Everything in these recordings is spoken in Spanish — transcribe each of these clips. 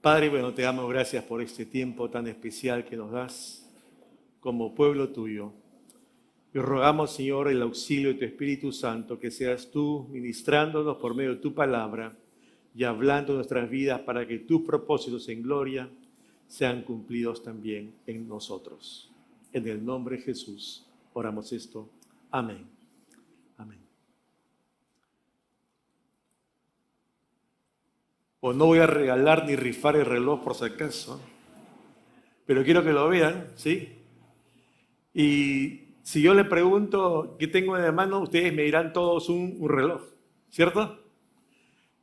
Padre, bueno, te damos gracias por este tiempo tan especial que nos das como pueblo tuyo. Y rogamos, Señor, el auxilio de tu Espíritu Santo, que seas tú ministrándonos por medio de tu palabra y hablando nuestras vidas para que tus propósitos en gloria sean cumplidos también en nosotros. En el nombre de Jesús oramos esto. Amén. Amén. Pues no voy a regalar ni rifar el reloj por si acaso, pero quiero que lo vean, ¿sí? Y si yo le pregunto qué tengo en la mano, ustedes me dirán todos un reloj, ¿cierto?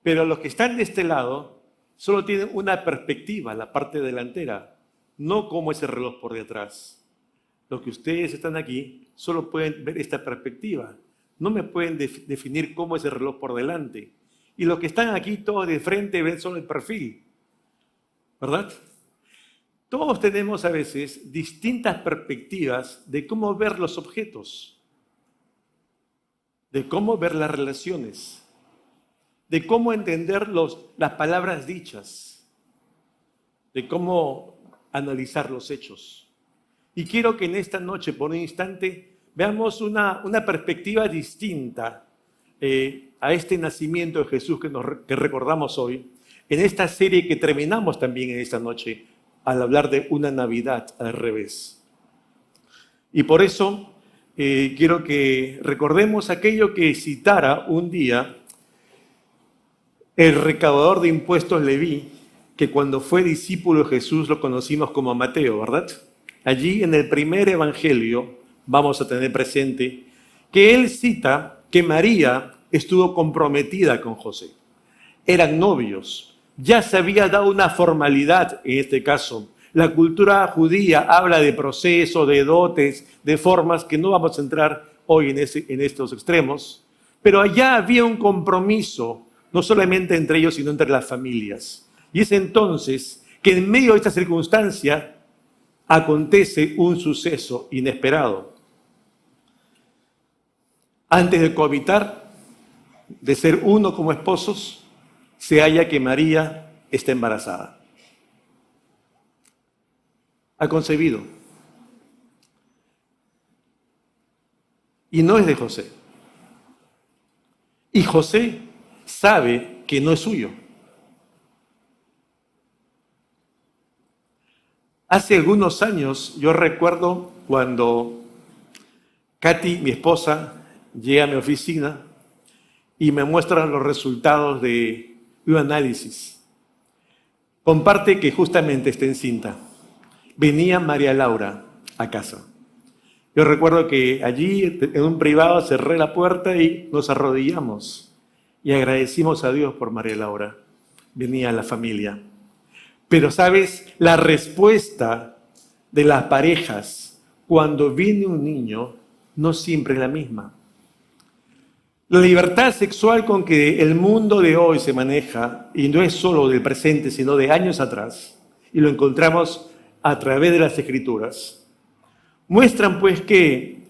Pero los que están de este lado solo tienen una perspectiva, la parte delantera, no como ese reloj por detrás. Los que ustedes están aquí solo pueden ver esta perspectiva, no me pueden definir cómo es el reloj por delante. Y los que están aquí todos de frente ven solo el perfil, ¿verdad? Todos tenemos a veces distintas perspectivas de cómo ver los objetos, de cómo ver las relaciones, de cómo entender las palabras dichas, de cómo analizar los hechos. Y quiero que en esta noche, por un instante, veamos una perspectiva distinta a este nacimiento de Jesús que recordamos hoy, en esta serie que terminamos también en esta noche, al hablar de una Navidad al revés. Y por eso quiero que recordemos aquello que citara un día el recaudador de impuestos Leví, que cuando fue discípulo de Jesús lo conocimos como Mateo, ¿verdad? Allí en el primer evangelio vamos a tener presente que él cita que María estuvo comprometida con José. Eran novios. Ya se había dado una formalidad en este caso. La cultura judía habla de proceso, de dotes, de formas que no vamos a entrar hoy en estos extremos. Pero allá había un compromiso, no solamente entre ellos, sino entre las familias. Y es entonces que en medio de esta circunstancia acontece un suceso inesperado. Antes de cohabitar, de ser uno como esposos, se halla que María está embarazada. Ha concebido. Y no es de José. Y José sabe que no es suyo. Hace algunos años, yo recuerdo cuando Katy, mi esposa, llega a mi oficina y me muestra los resultados de un análisis. Comparte que justamente está encinta. Venía María Laura a casa. Yo recuerdo que allí, en un privado, cerré la puerta y nos arrodillamos y agradecimos a Dios por María Laura. Venía la familia. Pero, ¿sabes? La respuesta de las parejas cuando viene un niño no siempre es la misma. La libertad sexual con que el mundo de hoy se maneja, y no es solo del presente, sino de años atrás, y lo encontramos a través de las Escrituras, muestran pues que,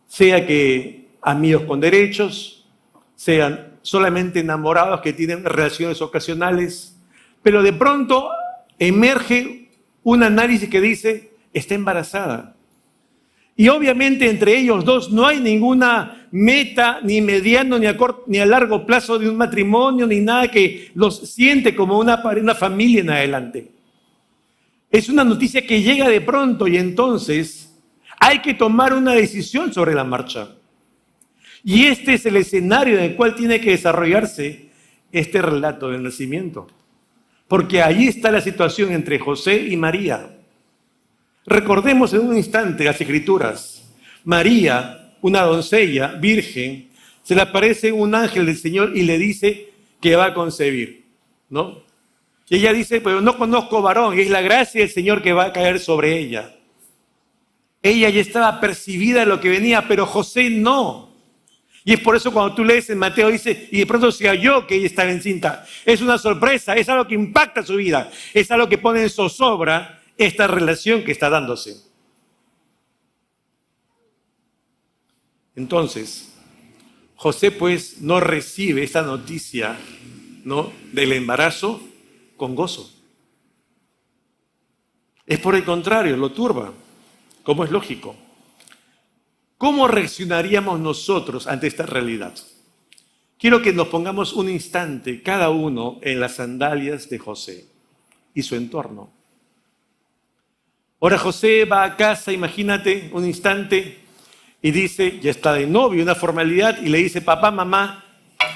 sea que amigos con derechos, sean solamente enamorados que tienen relaciones ocasionales, pero de pronto emerge un análisis que dice, está embarazada. Y obviamente entre ellos dos no hay ninguna meta, ni mediano, ni a largo plazo de un matrimonio, ni nada que los siente como una familia en adelante. Es una noticia que llega de pronto y entonces hay que tomar una decisión sobre la marcha. Y este es el escenario en el cual tiene que desarrollarse este relato del nacimiento. Porque allí está la situación entre José y María. Recordemos en un instante las Escrituras. María, una doncella virgen, se le aparece un ángel del Señor y le dice que va a concebir, ¿no? Y ella dice, pero no conozco varón, y es la gracia del Señor que va a caer sobre ella. Ella ya estaba percibida de lo que venía, pero José no. Y es por eso cuando tú lees en Mateo dice, y de pronto se halló que ella estaba encinta. Es una sorpresa, es algo que impacta su vida, es algo que pone en zozobra esta relación que está dándose. Entonces, José pues no recibe esta noticia, ¿no?, del embarazo con gozo. Es por el contrario, lo turba, como es lógico. ¿Cómo reaccionaríamos nosotros ante esta realidad? Quiero que nos pongamos un instante, cada uno, en las sandalias de José y su entorno. Ahora José va a casa, imagínate, un instante, y dice, ya está de novio, una formalidad, y le dice, papá, mamá,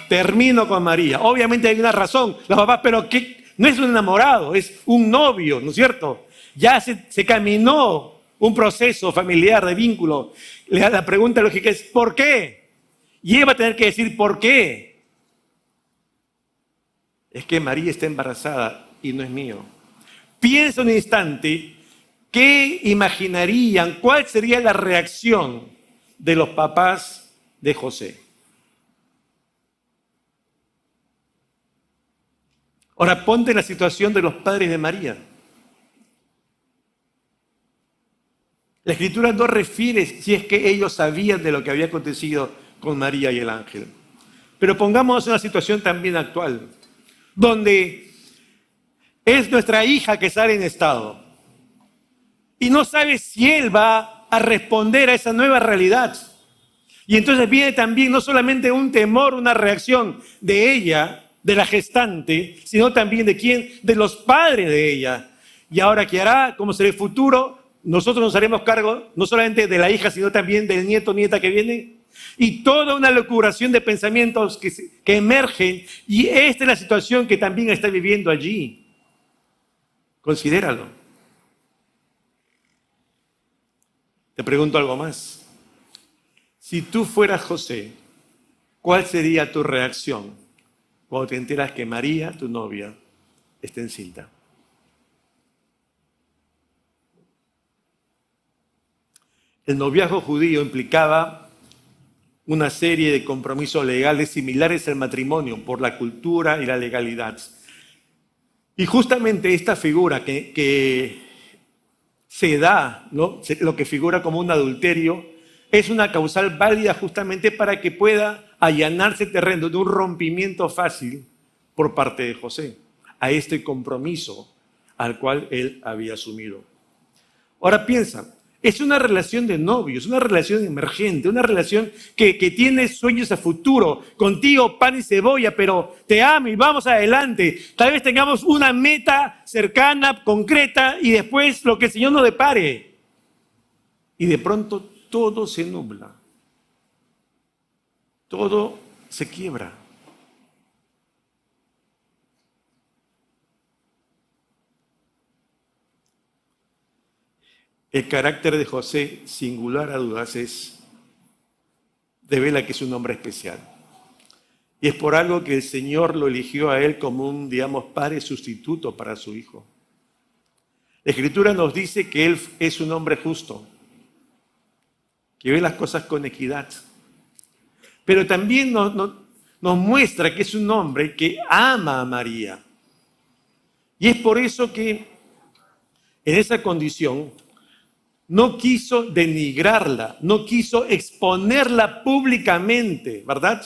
termino con María. Obviamente hay una razón, los papás, pero ¿qué? No es un enamorado, es un novio, ¿no es cierto? Ya se caminó un proceso familiar de vínculo. La pregunta lógica es, ¿por qué? Y él va a tener que decir, ¿por qué? Es que María está embarazada y no es mío. Piensa un instante, ¿qué imaginarían? ¿Cuál sería la reacción de los papás de José? Ahora ponte en la situación de los padres de María. La Escritura no refiere si es que ellos sabían de lo que había acontecido con María y el ángel. Pero pongamos una situación también actual, donde es nuestra hija que sale en estado y no sabe si él va a responder a esa nueva realidad. Y entonces viene también no solamente un temor, una reacción de ella, de la gestante, sino también de quién, de los padres de ella. Y ahora, ¿qué hará? ¿Cómo será el futuro? Nosotros nos haremos cargo no solamente de la hija, sino también del nieto, nieta que viene. Y toda una locuración de pensamientos que emergen. Y esta es la situación que también está viviendo allí. Considéralo. Te pregunto algo más. Si tú fueras José, ¿cuál sería tu reacción cuando te enteras que María, tu novia, está encinta? El noviazgo judío implicaba una serie de compromisos legales similares al matrimonio por la cultura y la legalidad. Y justamente esta figura que se da, ¿no? Lo que figura como un adulterio, es una causal válida justamente para que pueda allanarse el terreno de un rompimiento fácil por parte de José a este compromiso al cual él había asumido. Ahora piensa, es una relación de novios, una relación emergente, una relación que tiene sueños a futuro. Contigo pan y cebolla, pero te amo y vamos adelante. Tal vez tengamos una meta cercana, concreta, y después lo que el Señor nos depare. Y de pronto todo se nubla. Todo se quiebra. El carácter de José, sin lugar a dudas, devela que es un hombre especial. Y es por algo que el Señor lo eligió a él como un, digamos, padre sustituto para su hijo. La Escritura nos dice que él es un hombre justo, que ve las cosas con equidad. Pero también nos muestra que es un hombre que ama a María. Y es por eso que en esa condición no quiso denigrarla, no quiso exponerla públicamente, ¿verdad?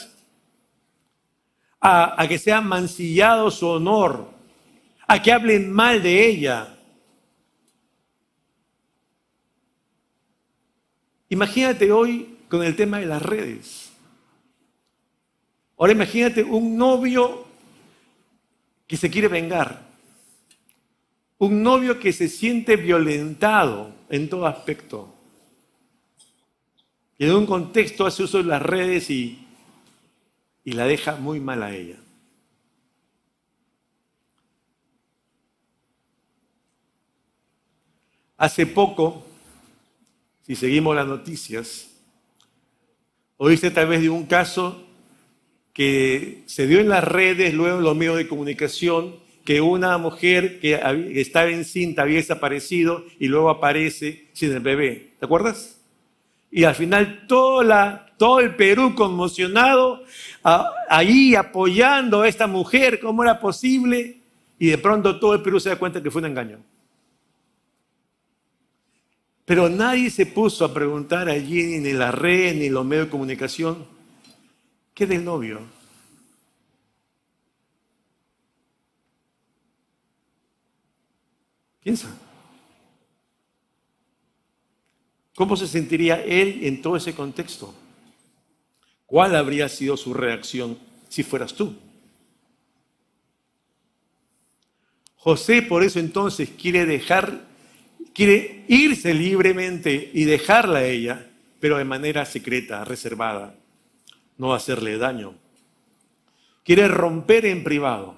A que sea mancillado su honor, a que hablen mal de ella. Imagínate hoy con el tema de las redes. Ahora imagínate un novio que se quiere vengar, un novio que se siente violentado en todo aspecto. Y en un contexto hace uso de las redes y la deja muy mal a ella. Hace poco, si seguimos las noticias, oíste tal vez de un caso que se dio en las redes, luego en los medios de comunicación, que una mujer que estaba encinta había desaparecido y luego aparece sin el bebé. ¿Te acuerdas? Y al final todo el Perú conmocionado, ahí apoyando a esta mujer, ¿cómo era posible? Y de pronto todo el Perú se da cuenta que fue un engaño. Pero nadie se puso a preguntar allí, ni en la red, ni en los medios de comunicación, ¿qué del novio? Piensa. ¿Cómo se sentiría él en todo ese contexto? ¿Cuál habría sido su reacción si fueras tú? José por eso entonces quiere irse libremente y dejarla a ella, pero de manera secreta, reservada, no hacerle daño. Quiere romper en privado.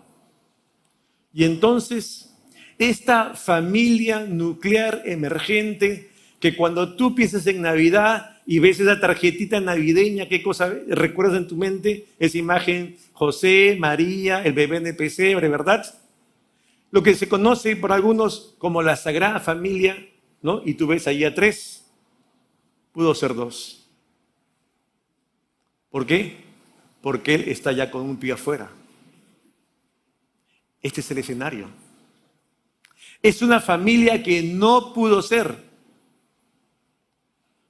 Y entonces, esta familia nuclear emergente, que cuando tú piensas en Navidad y ves esa tarjetita navideña, ¿qué cosa recuerdas en tu mente? Esa imagen, José, María, el bebé en el pesebre, ¿verdad? Lo que se conoce por algunos como la Sagrada Familia, ¿no? Y tú ves ahí a 3, pudo ser 2. ¿Por qué? Porque él está ya con un pie afuera. Este es el escenario. Es una familia que no pudo ser,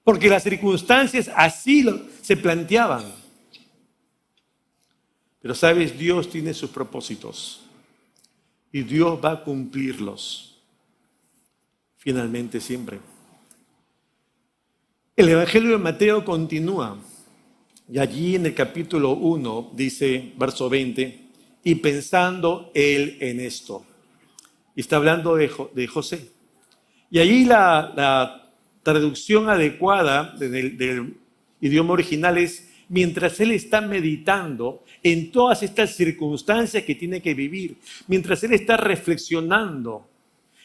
porque las circunstancias así se planteaban. Pero sabes, Dios tiene sus propósitos y Dios va a cumplirlos finalmente siempre. El Evangelio de Mateo continúa y allí en el capítulo 1 dice, verso 20, y pensando él en esto. Y está hablando de José. Y allí la traducción adecuada del idioma original es, mientras él está meditando en todas estas circunstancias que tiene que vivir, mientras él está reflexionando,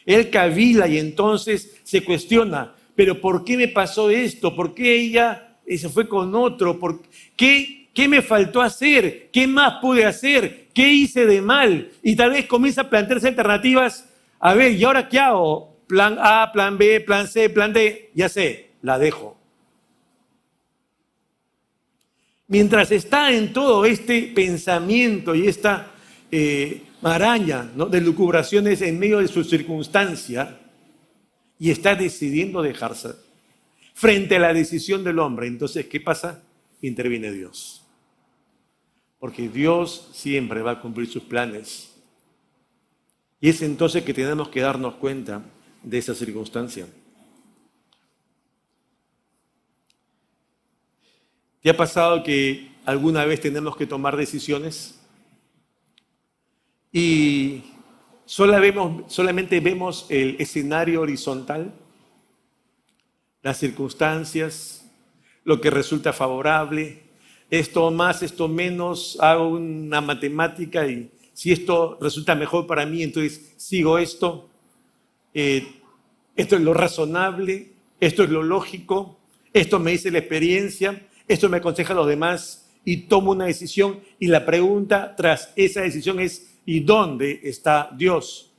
él cavila y entonces se cuestiona, pero ¿por qué me pasó esto? ¿Por qué ella se fue con otro? ¿Por qué me faltó hacer? ¿Qué más pude hacer? ¿Qué hice de mal? Y tal vez comienza a plantearse alternativas. A ver, ¿y ahora qué hago? Plan A, plan B, plan C, plan D. Ya sé, la dejo. Mientras está en todo este pensamiento y esta maraña, ¿no?, de lucubraciones en medio de su circunstancia, y está decidiendo dejarse frente a la decisión del hombre, entonces, ¿qué pasa? Interviene Dios. Porque Dios siempre va a cumplir sus planes. Y es entonces que tenemos que darnos cuenta de esa circunstancia. ¿Te ha pasado que alguna vez tenemos que tomar decisiones y solamente vemos el escenario horizontal, las circunstancias, lo que resulta favorable, esto más, esto menos, hago una matemática y si esto resulta mejor para mí, entonces sigo esto, esto es lo razonable, esto es lo lógico, esto me dice la experiencia, esto me aconseja a los demás y tomo una decisión y la pregunta tras esa decisión es, ¿y dónde está Dios?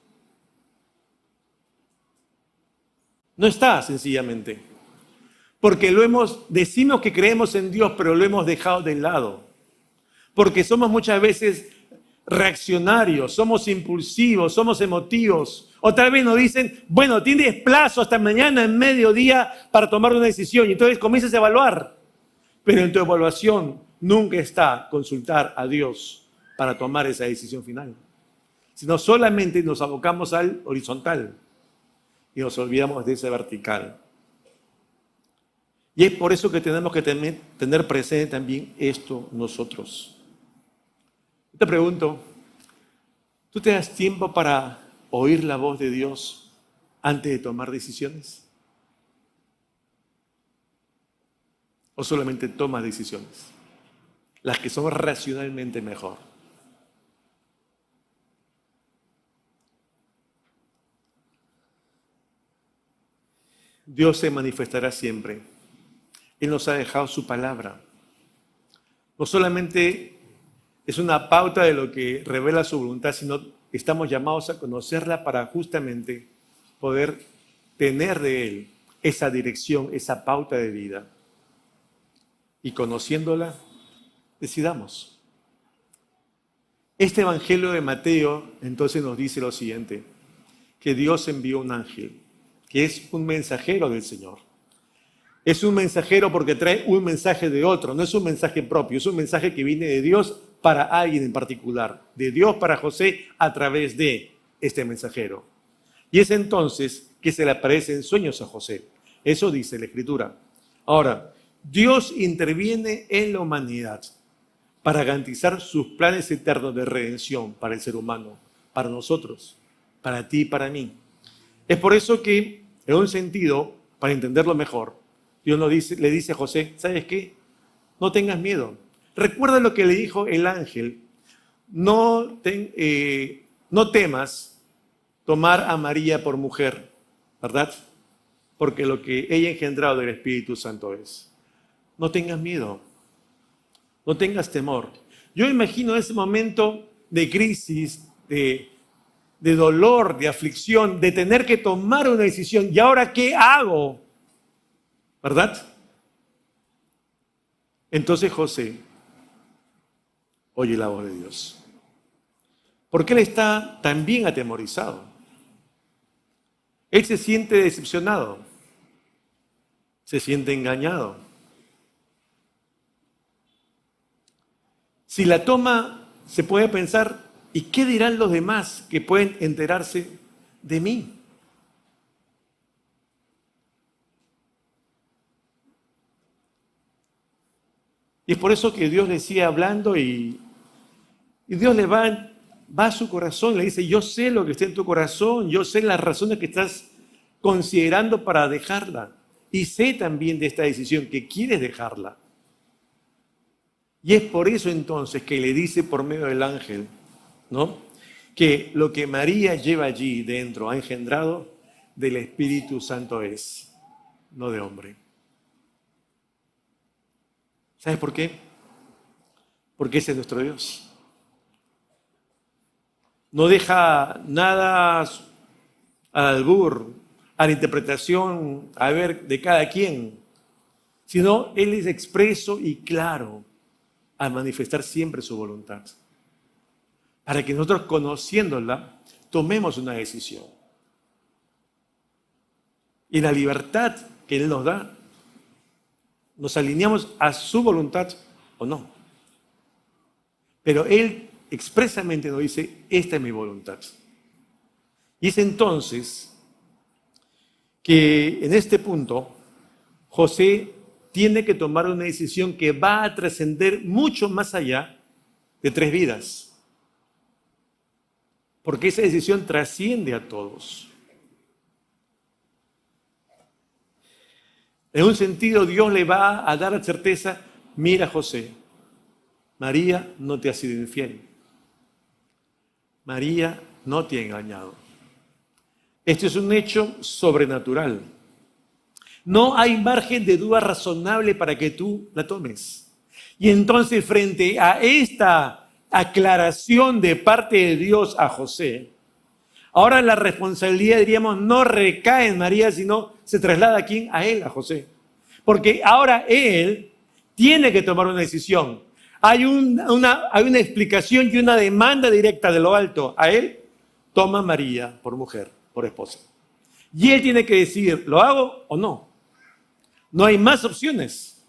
No está, sencillamente. Porque decimos que creemos en Dios, pero lo hemos dejado de lado. Porque somos muchas veces reaccionarios, somos impulsivos, somos emotivos. O tal vez nos dicen, bueno, tienes plazo hasta mañana en mediodía para tomar una decisión. Y entonces comienzas a evaluar. Pero en tu evaluación nunca está consultar a Dios para tomar esa decisión final. Sino solamente nos abocamos al horizontal y nos olvidamos de ese vertical. Y es por eso que tenemos que tener presente también esto nosotros. Te pregunto, ¿tú te das tiempo para oír la voz de Dios antes de tomar decisiones? ¿O solamente tomas decisiones? Las que son racionalmente mejor. Dios se manifestará siempre. Él nos ha dejado su palabra. No solamente es una pauta de lo que revela su voluntad, sino estamos llamados a conocerla para justamente poder tener de Él esa dirección, esa pauta de vida. Y conociéndola, decidamos. Este Evangelio de Mateo entonces nos dice lo siguiente, que Dios envió un ángel, que es un mensajero del Señor. Es un mensajero porque trae un mensaje de otro, no es un mensaje propio, es un mensaje que viene de Dios para alguien en particular, de Dios para José a través de este mensajero. Y es entonces que se le aparece en sueños a José. Eso dice la Escritura. Ahora, Dios interviene en la humanidad para garantizar sus planes eternos de redención para el ser humano, para nosotros, para ti y para mí. Es por eso que, en un sentido, para entenderlo mejor, Dios le dice a José, ¿sabes qué? No tengas miedo. Recuerda lo que le dijo el ángel. No temas tomar a María por mujer, ¿verdad? Porque lo que ella ha engendrado del Espíritu Santo es. No tengas miedo. No tengas temor. Yo imagino ese momento de crisis, de dolor, de aflicción, de tener que tomar una decisión. ¿Y ahora qué hago? ¿Verdad? Entonces José oye la voz de Dios. Porque él está también atemorizado. Él se siente decepcionado. Se siente engañado. Si la toma, se puede pensar, ¿y qué dirán los demás que pueden enterarse de mí? Y es por eso que Dios le sigue hablando y Dios le va a su corazón, le dice, yo sé lo que está en tu corazón, yo sé las razones que estás considerando para dejarla y sé también de esta decisión que quieres dejarla. Y es por eso entonces que le dice por medio del ángel, ¿no? Que lo que María lleva allí dentro ha engendrado del Espíritu Santo es, no de hombre. ¿Sabes por qué? Porque ese es nuestro Dios. No deja nada al albur, a la interpretación, a ver, de cada quien, sino Él es expreso y claro al manifestar siempre su voluntad. Para que nosotros, conociéndola, tomemos una decisión. Y la libertad que Él nos da, nos alineamos a su voluntad o no. Pero Él expresamente nos dice, esta es mi voluntad. Y es entonces que en este punto José tiene que tomar una decisión que va a trascender mucho más allá de 3 vidas. Porque esa decisión trasciende a todos. En un sentido, Dios le va a dar la certeza, mira José, María no te ha sido infiel. María no te ha engañado. Esto es un hecho sobrenatural. No hay margen de duda razonable para que tú la tomes. Y entonces, frente a esta aclaración de parte de Dios a José, ahora la responsabilidad, diríamos, no recae en María, sino se traslada ¿a quién? A él, a José. Porque ahora él tiene que tomar una decisión. Hay una explicación y una demanda directa de lo alto. A él, toma a María por mujer, por esposa. Y él tiene que decidir, ¿lo hago o no? No hay más opciones.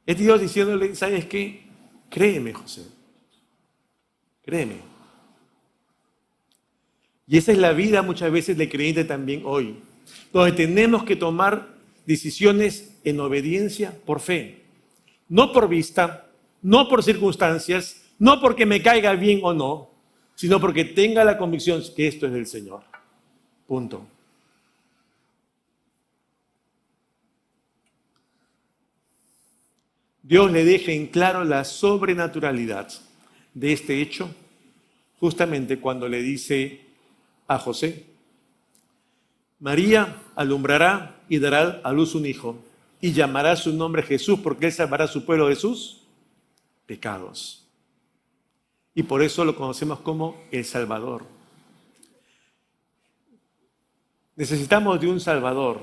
Es Dios diciéndole, ¿sabes qué? Créeme, José. Créeme. Y esa es la vida muchas veces del creyente también hoy, donde tenemos que tomar decisiones en obediencia por fe. No por vista, no por circunstancias, no porque me caiga bien o no, sino porque tenga la convicción que esto es del Señor. Punto. Dios le deja en claro la sobrenaturalidad de este hecho, justamente cuando le dice a José, María alumbrará y dará a luz un hijo, y llamará su nombre Jesús, porque él salvará a su pueblo de sus pecados. Y por eso lo conocemos como el Salvador. Necesitamos de un Salvador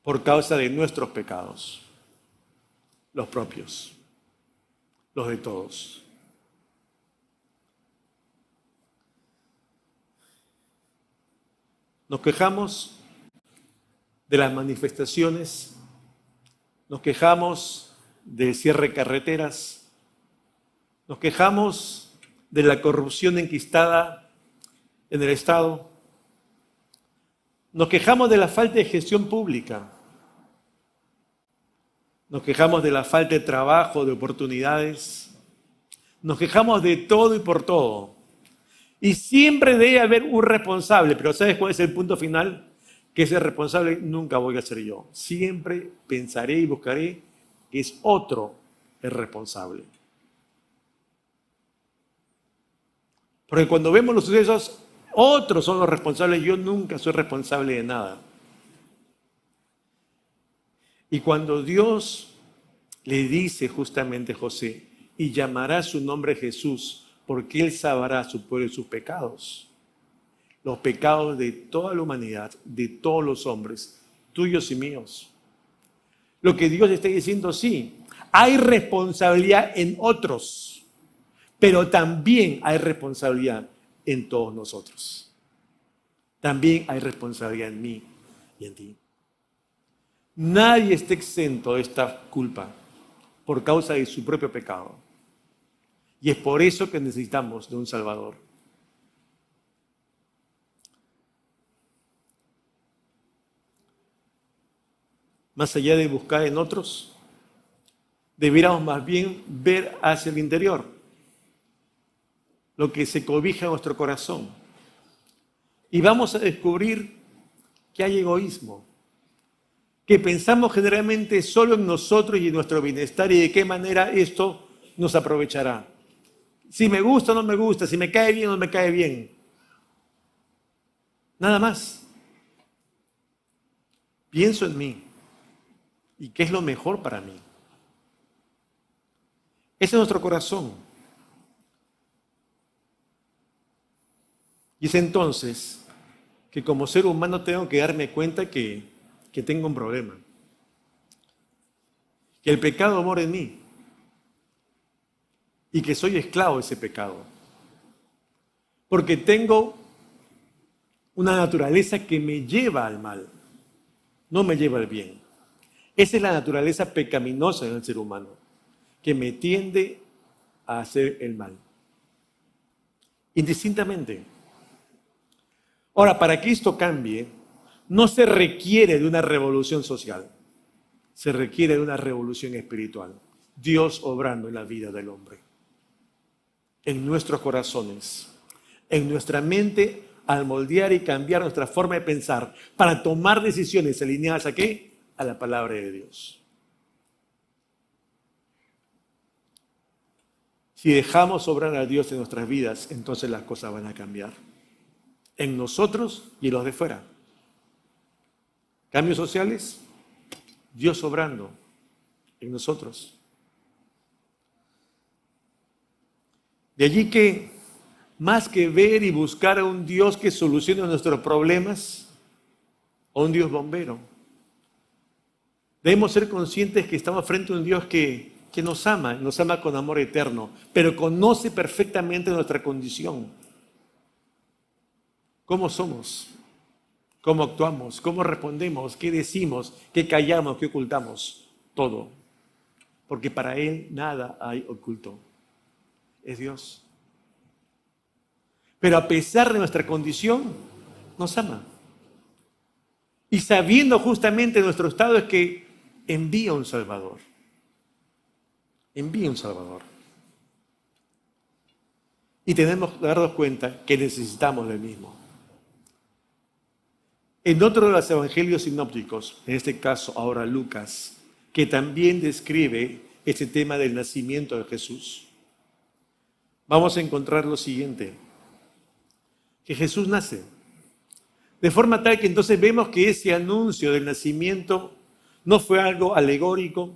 por causa de nuestros pecados, los propios, los de todos. Nos quejamos de las manifestaciones, nos quejamos del cierre de carreteras, nos quejamos de la corrupción enquistada en el Estado. Nos quejamos de la falta de gestión pública. Nos quejamos de la falta de trabajo, de oportunidades. Nos quejamos de todo y por todo. Y siempre debe haber un responsable, pero ¿sabes cuál es el punto final? Que ese responsable nunca voy a ser yo. Siempre pensaré y buscaré que es otro el responsable. Porque cuando vemos los sucesos, otros son los responsables, yo nunca soy responsable de nada. Y cuando Dios le dice justamente a José, y llamará su nombre Jesús, porque Él salvará a su pueblo y sus pecados, los pecados de toda la humanidad, de todos los hombres, tuyos y míos. Lo que Dios está diciendo, sí, hay responsabilidad en otros, pero también hay responsabilidad en todos nosotros. También hay responsabilidad en mí y en ti. Nadie está exento de esta culpa por causa de su propio pecado. Y es por eso que necesitamos de un Salvador. Más allá de buscar en otros, debiéramos más bien ver hacia el interior, lo que se cobija en nuestro corazón. Y vamos a descubrir que hay egoísmo, que pensamos generalmente solo en nosotros y en nuestro bienestar y de qué manera esto nos aprovechará. Si me gusta o no me gusta, si me cae bien o no me cae bien. Nada más. Pienso en mí y qué es lo mejor para mí. Ese es nuestro corazón. Y es entonces que como ser humano tengo que darme cuenta que tengo un problema. Que el pecado mora en mí. Y que soy esclavo de ese pecado. Porque tengo una naturaleza que me lleva al mal, no me lleva al bien. Esa es la naturaleza pecaminosa del ser humano, que me tiende a hacer el mal. Indistintamente. Ahora, para que esto cambie, no se requiere de una revolución social, se requiere de una revolución espiritual. Dios obrando en la vida del hombre, en nuestros corazones, en nuestra mente, al moldear y cambiar nuestra forma de pensar para tomar decisiones alineadas ¿a qué? A la palabra de Dios. Si dejamos obrar a Dios en nuestras vidas, entonces las cosas van a cambiar. En nosotros y en los de fuera. Cambios sociales, Dios obrando en nosotros. De allí que, más que ver y buscar a un Dios que solucione nuestros problemas, a un Dios bombero, debemos ser conscientes que estamos frente a un Dios que nos ama con amor eterno, pero conoce perfectamente nuestra condición. ¿Cómo somos? ¿Cómo actuamos? ¿Cómo respondemos? ¿Qué decimos? ¿Qué callamos? ¿Qué ocultamos? Todo. Porque para Él nada hay oculto. Es Dios. Pero a pesar de nuestra condición, nos ama. Y sabiendo justamente nuestro estado es que envía un Salvador. Envía un Salvador. Y tenemos que darnos cuenta que necesitamos del mismo. En otro de los evangelios sinópticos, en este caso ahora Lucas, que también describe este tema del nacimiento de Jesús, vamos a encontrar lo siguiente, que Jesús nace. De forma tal que entonces vemos que ese anuncio del nacimiento no fue algo alegórico,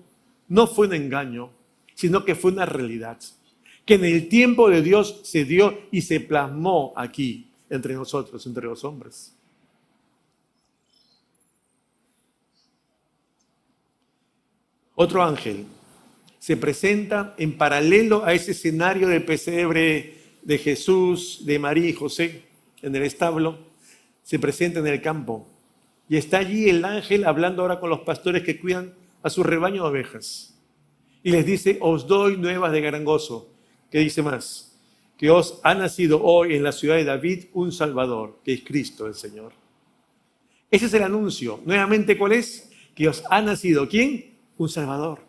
no fue un engaño, sino que fue una realidad, que en el tiempo de Dios se dio y se plasmó aquí, entre nosotros, entre los hombres. Otro ángel se presenta en paralelo a ese escenario del pesebre de Jesús, de María y José, en el establo, se presenta en el campo. Y está allí el ángel hablando ahora con los pastores que cuidan a su rebaño de ovejas. Y les dice, os doy nuevas de gran gozo. ¿Qué dice más? que os ha nacido hoy en la ciudad de David un Salvador, que es Cristo el Señor. Ese es el anuncio. Nuevamente, ¿cuál es? Que os ha nacido, ¿quién? Un Salvador.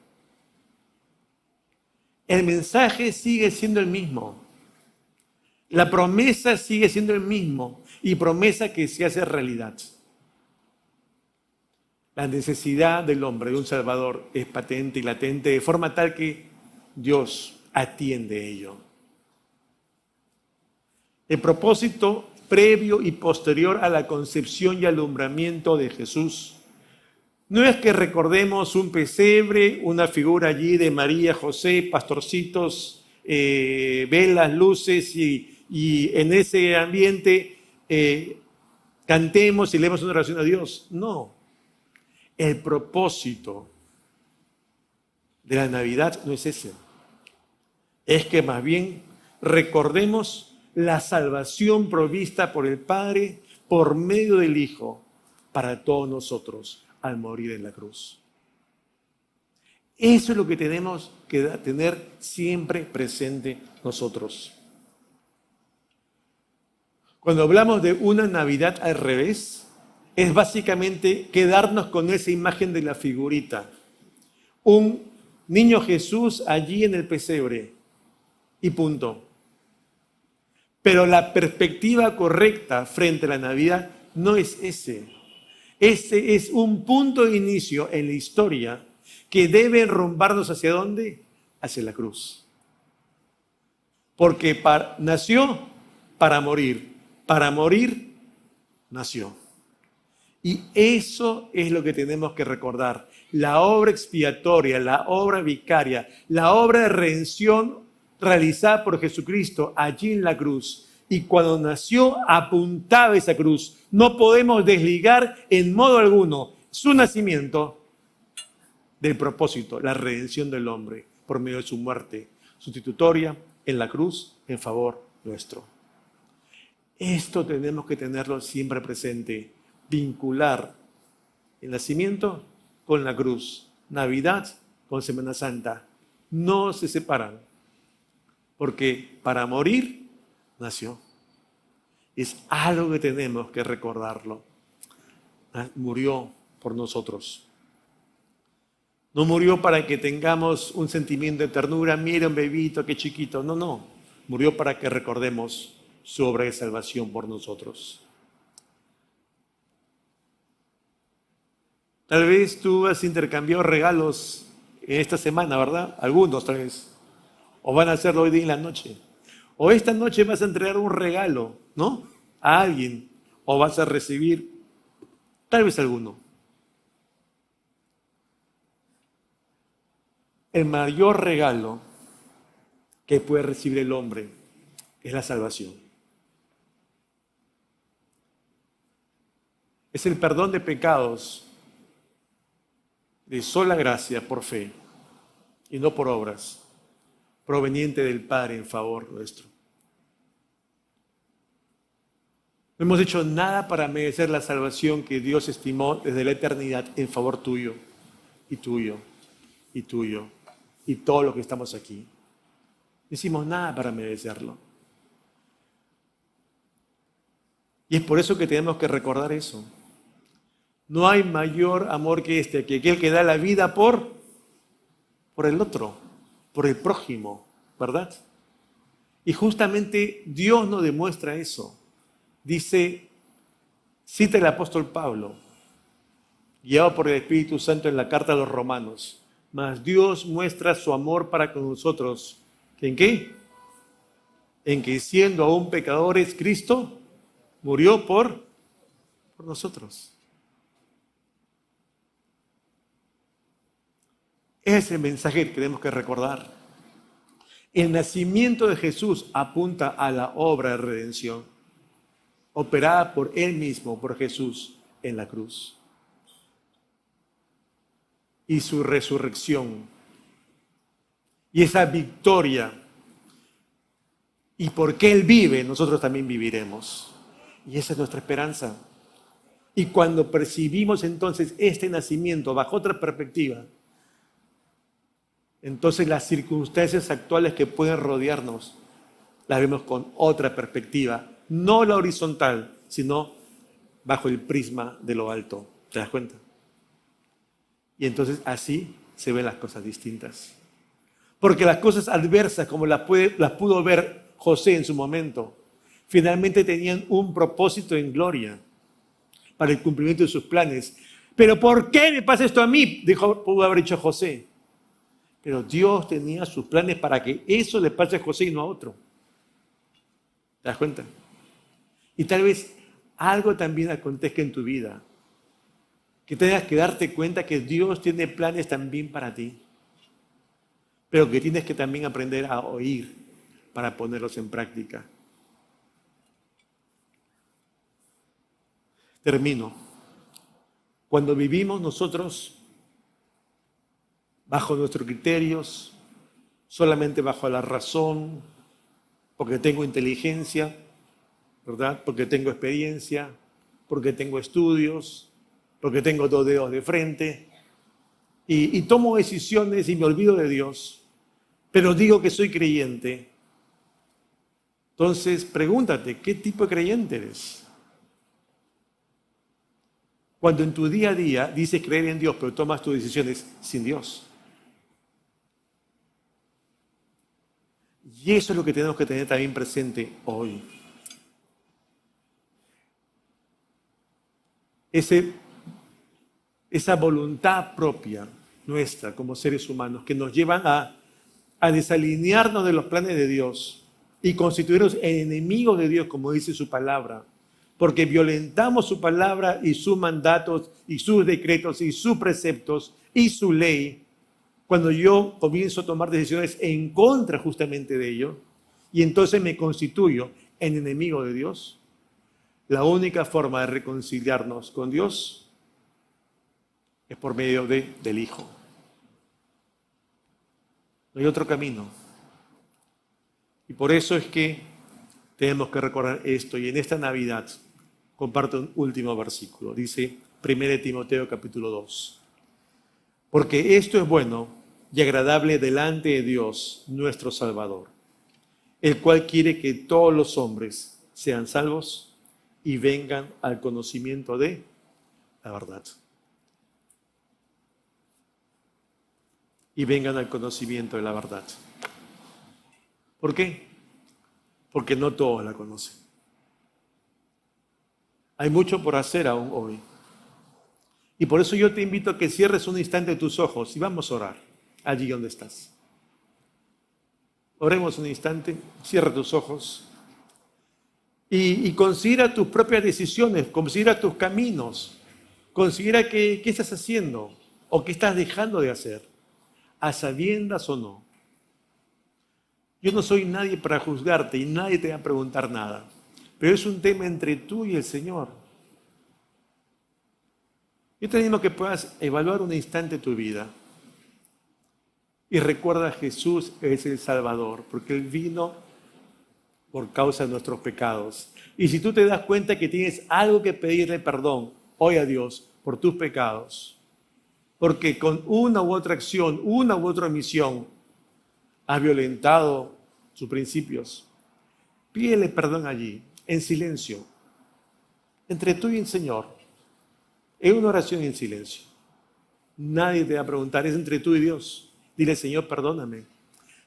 El mensaje sigue siendo el mismo. La promesa sigue siendo el mismo y promesa que se hace realidad. La necesidad del hombre de un Salvador es patente y latente de forma tal que Dios atiende ello. El propósito previo y posterior a la concepción y alumbramiento de Jesús no es que recordemos un pesebre, una figura allí de María, José, pastorcitos, velas, luces y en ese ambiente cantemos y leemos una oración a Dios. No. El propósito de la Navidad no es ese. Es que más bien recordemos la salvación provista por el Padre por medio del Hijo para todos nosotros al morir en la cruz. Eso es lo que tenemos que tener siempre presente nosotros. Cuando hablamos de una Navidad al revés, es básicamente quedarnos con esa imagen de la figurita. Un niño Jesús allí en el pesebre y punto. Pero la perspectiva correcta frente a la Navidad no es ese. Ese es un punto de inicio en la historia que debe enrumbarnos ¿hacia dónde? Hacia la cruz. Porque nació para morir nació. Y eso es lo que tenemos que recordar. La obra expiatoria, la obra vicaria, la obra de redención realizada por Jesucristo allí en la cruz. Y cuando nació apuntaba esa cruz. No podemos desligar en modo alguno su nacimiento del propósito, la redención del hombre por medio de su muerte sustitutoria en la cruz en favor nuestro. Esto tenemos que tenerlo siempre presente, vincular el nacimiento con la cruz, Navidad con Semana Santa. No se separan, porque para morir nació. Es algo que tenemos que recordarlo. Murió por nosotros. No murió para que tengamos un sentimiento de ternura, mira un bebito, qué chiquito. No. Murió para que recordemos su obra de salvación por nosotros. Tal vez tú has intercambiado regalos en esta semana, ¿verdad? Algunos tal vez. O van a hacerlo hoy día en la noche. O esta noche vas a entregar un regalo, ¿no? A alguien. O vas a recibir tal vez alguno. El mayor regalo que puede recibir el hombre es la salvación. Es el perdón de pecados de sola gracia por fe y no por obras, proveniente del Padre en favor nuestro. No hemos hecho nada para merecer la salvación que Dios estimó desde la eternidad en favor tuyo y tuyo y tuyo y todos los que estamos aquí. No hicimos nada para merecerlo. Y es por eso que tenemos que recordar eso. No hay mayor amor que este, que aquel que da la vida por el otro, por el prójimo, ¿verdad? Y justamente Dios nos demuestra eso. Dice, cita el apóstol Pablo, guiado por el Espíritu Santo en la carta a los Romanos, mas Dios muestra su amor para con nosotros. ¿En qué? En que siendo aún pecadores, Cristo murió por nosotros. Ese es el mensaje que tenemos que recordar. El nacimiento de Jesús apunta a la obra de redención, operada por Él mismo, por Jesús en la cruz. Y su resurrección. Y esa victoria. Y porque Él vive, nosotros también viviremos. Y esa es nuestra esperanza. Y cuando percibimos entonces este nacimiento bajo otra perspectiva, entonces las circunstancias actuales que pueden rodearnos las vemos con otra perspectiva, no la horizontal, sino bajo el prisma de lo alto. ¿Te das cuenta? Y entonces así se ven las cosas distintas. Porque las cosas adversas, como las pudo ver José en su momento, finalmente tenían un propósito en gloria para el cumplimiento de sus planes. ¿Pero por qué me pasa esto a mí? Pudo haber dicho José. Pero Dios tenía sus planes para que eso le pase a José y no a otro. ¿Te das cuenta? Y tal vez algo también acontezca en tu vida, que tengas que darte cuenta que Dios tiene planes también para ti, pero que tienes que también aprender a oír para ponerlos en práctica. Termino. Cuando vivimos nosotros bajo nuestros criterios, solamente bajo la razón, porque tengo inteligencia, ¿verdad? Porque tengo experiencia, porque tengo estudios, porque tengo 2 dedos de frente, y tomo decisiones y me olvido de Dios, pero digo que soy creyente. Entonces, pregúntate, ¿qué tipo de creyente eres? Cuando en tu día a día dices creer en Dios, pero tomas tus decisiones sin Dios. Y eso es lo que tenemos que tener también presente hoy. Esa voluntad propia nuestra como seres humanos que nos llevan a desalinearnos de los planes de Dios y constituirnos en enemigos de Dios, como dice su palabra, porque violentamos su palabra y sus mandatos y sus decretos y sus preceptos y su ley, cuando yo comienzo a tomar decisiones en contra justamente de ello, y entonces me constituyo en enemigo de Dios. La única forma de reconciliarnos con Dios es por medio del Hijo. No hay otro camino. Y por eso es que tenemos que recordar esto. Y en esta Navidad comparto un último versículo. Dice 1 Timoteo capítulo 2. Porque esto es bueno y agradable delante de Dios, nuestro Salvador, el cual quiere que todos los hombres sean salvos y vengan al conocimiento de la verdad. Y vengan al conocimiento de la verdad. ¿Por qué? Porque no todos la conocen. Hay mucho por hacer aún hoy. Y por eso yo te invito a que cierres un instante tus ojos y vamos a orar allí donde estás. Oremos un instante, cierra tus ojos y considera tus propias decisiones, considera tus caminos, considera qué estás haciendo o qué estás dejando de hacer, a sabiendas o no. Yo no soy nadie para juzgarte y nadie te va a preguntar nada, pero es un tema entre tú y el Señor. Yo te animo a que puedas evaluar un instante tu vida y recuerda a Jesús es el Salvador, porque Él vino por causa de nuestros pecados. Y si tú te das cuenta que tienes algo que pedirle perdón hoy a Dios por tus pecados, porque con una u otra acción, una u otra omisión, has violentado sus principios, pídele perdón allí, en silencio, entre tú y el Señor, en una oración en silencio. Nadie te va a preguntar, es entre tú y Dios. Dile, Señor, perdóname.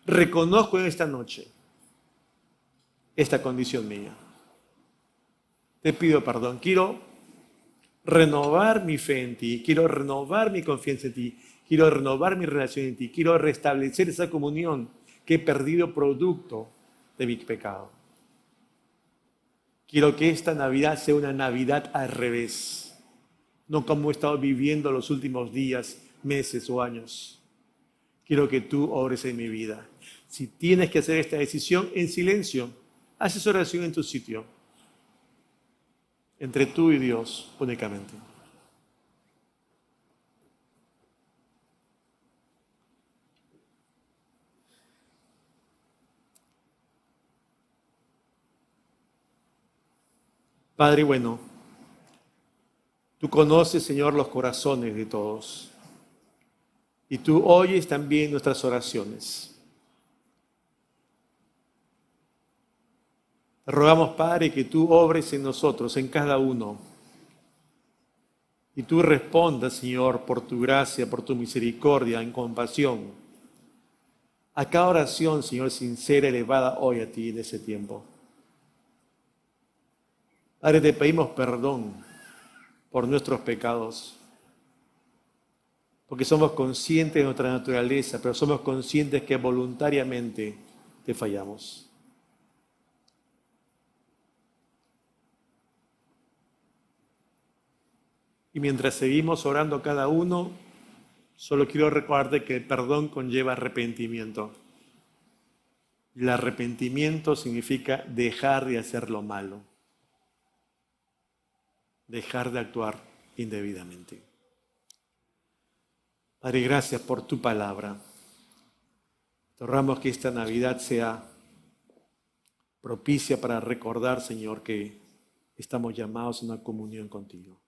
Reconozco en esta noche esta condición mía. Te pido perdón. Quiero renovar mi fe en ti. Quiero renovar mi confianza en ti. Quiero renovar mi relación en ti. Quiero restablecer esa comunión que he perdido producto de mi pecado. Quiero que esta Navidad sea una Navidad al revés. No como he estado viviendo los últimos días, meses o años. Quiero que tú obres en mi vida. Si tienes que hacer esta decisión en silencio, haz esa oración en tu sitio. Entre tú y Dios únicamente. Padre bueno, tú conoces, Señor, los corazones de todos. Y tú oyes también nuestras oraciones. Te rogamos, Padre, que tú obres en nosotros, en cada uno. Y tú respondas, Señor, por tu gracia, por tu misericordia, en compasión, a cada oración, Señor, sincera, elevada hoy a ti en ese tiempo. Padre, te pedimos perdón por nuestros pecados, porque somos conscientes de nuestra naturaleza, pero somos conscientes que voluntariamente te fallamos. Y mientras seguimos orando cada uno, solo quiero recordarte que el perdón conlleva arrepentimiento. El arrepentimiento significa dejar de hacer lo malo, dejar de actuar indebidamente. Padre, gracias por tu palabra. Te rogamos que esta Navidad sea propicia para recordar, Señor, que estamos llamados a una comunión contigo.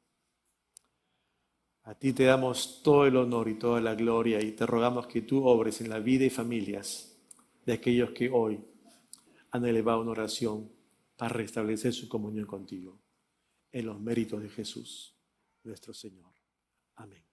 A ti te damos todo el honor y toda la gloria y te rogamos que tú obres en la vida y familias de aquellos que hoy han elevado una oración para restablecer su comunión contigo. En los méritos de Jesús, nuestro Señor. Amén.